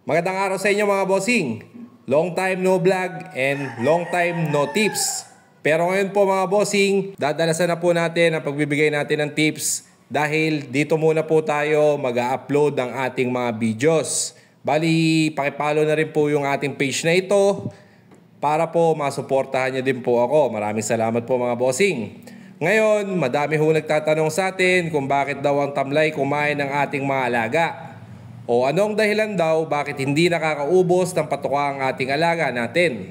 Magandang araw sa inyo mga bossing. Long time no vlog and long time no tips. Pero ngayon po mga bossing, dadalasan na po natin ang pagbibigay natin ng tips dahil dito muna po tayo mag-upload ng ating mga videos. Bali, pakipollow na rin po yung ating page na ito para po masuportahan nyo din po ako. Maraming salamat po mga bossing. Ngayon, madami ho nagtatanong sa atin kung bakit daw ang tamlay kumain ng ating mga alaga. O anong dahilan daw bakit hindi nakakaubos ng patuka ang ating alaga natin?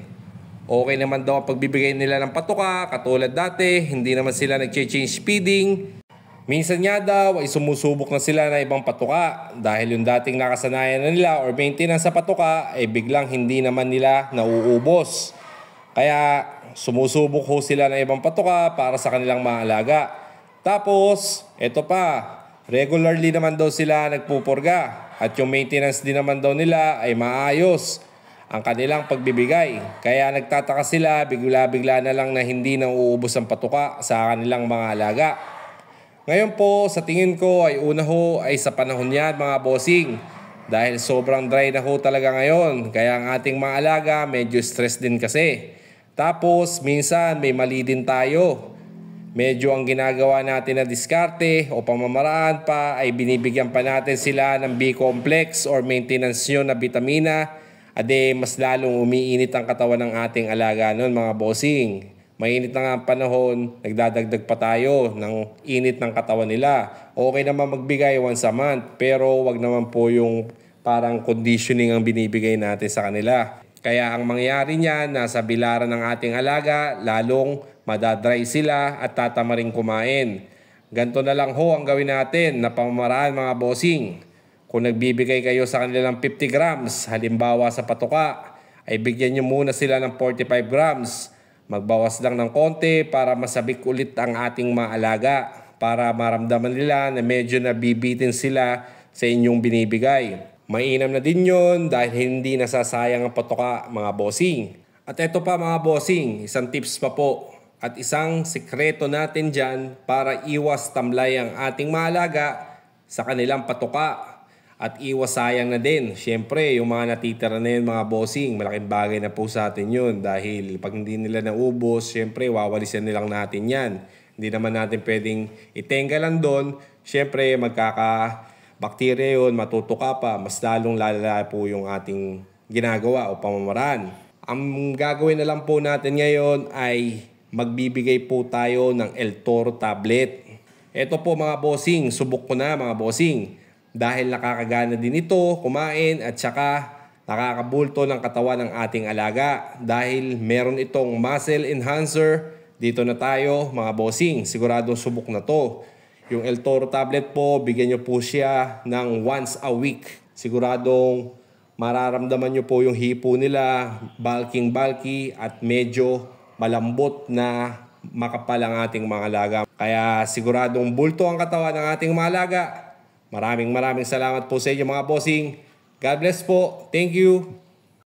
Okay naman daw ang pagbibigay nila ng patuka, katulad dati, hindi naman sila nag-change feeding. Minsan nga daw ay sumusubok na sila ng ibang patuka dahil yung dating nakasanayan na nila or maintenance sa patuka ay biglang hindi naman nila nauubos. Kaya sumusubok ho sila ng ibang patuka para sa kanilang mga alaga. Tapos, eto pa, regularly naman daw sila nagpupurga. At yung maintenance din naman daw nila ay maayos ang kanilang pagbibigay. Kaya nagtataka sila bigla-bigla na lang na hindi na uubos ang patuka sa kanilang mga alaga. Ngayon po sa tingin ko ay una ho ay sa panahon yan mga bossing. Dahil sobrang dry na ho talaga ngayon. Kaya ang ating mga alaga medyo stress din kasi. Tapos minsan may mali din tayo. Medyo ang ginagawa natin na diskarte o pamamaraan pa ay binibigyan pa natin sila ng B-complex or maintenance nyo na vitamina. Ade mas lalong umiinit ang katawan ng ating alaga nun mga bossing. Mainit na nga ang panahon, nagdadagdag pa tayo ng init ng katawan nila. Okay naman magbigay once a month pero wag naman po yung parang conditioning ang binibigay natin sa kanila. Kaya ang mangyayari niyan, nasa bilaran ng ating alaga, lalong madadry sila at tatamaring kumain. Ganto na lang ho ang gawin natin na pamamaraan mga bossing. Kung nagbibigay kayo sa kanila ng 50 grams, halimbawa sa patuka, ay bigyan nyo muna sila ng 45 grams. Magbawas lang ng konti para masabik ulit ang ating mga alaga. Para maramdaman nila na medyo nabibitin sila sa inyong binibigay. Mainam na din yun dahil hindi nasasayang ang patuka mga bossing. At eto pa mga bossing, isang tips pa po. At isang sikreto natin dyan para iwas tamlay ang ating maalaga sa kanilang patuka. At iwas sayang na din. Siyempre, yung mga natitira na yun mga bossing, malaking bagay na po sa atin yun. Dahil pag hindi nila naubos, siyempre wawalisan nilang natin yan. Hindi naman natin pwedeng itenggalan doon. Siyempre, magkaka-bakterya yun, matutuka pa. Mas lalong lalala po yung ating ginagawa o pamamaraan. Ang gagawin na lang po natin ngayon ay magbibigay po tayo ng El Toro tablet. Ito po mga bossing, subok ko na mga bossing. Dahil nakakagana din ito, kumain at saka nakakabulto ng katawan ng ating alaga. Dahil meron itong muscle enhancer, dito na tayo mga bossing, siguradong subok na to. Yung El Toro tablet po, bigyan nyo po siya ng once a week. Siguradong mararamdaman nyo po yung hipo nila, bulky at medyo malambot na makapal ang ating mga alaga. Kaya siguradong bulto ang katawan ng ating mga alaga. Maraming salamat po sa inyo mga bossing. God bless po. Thank you.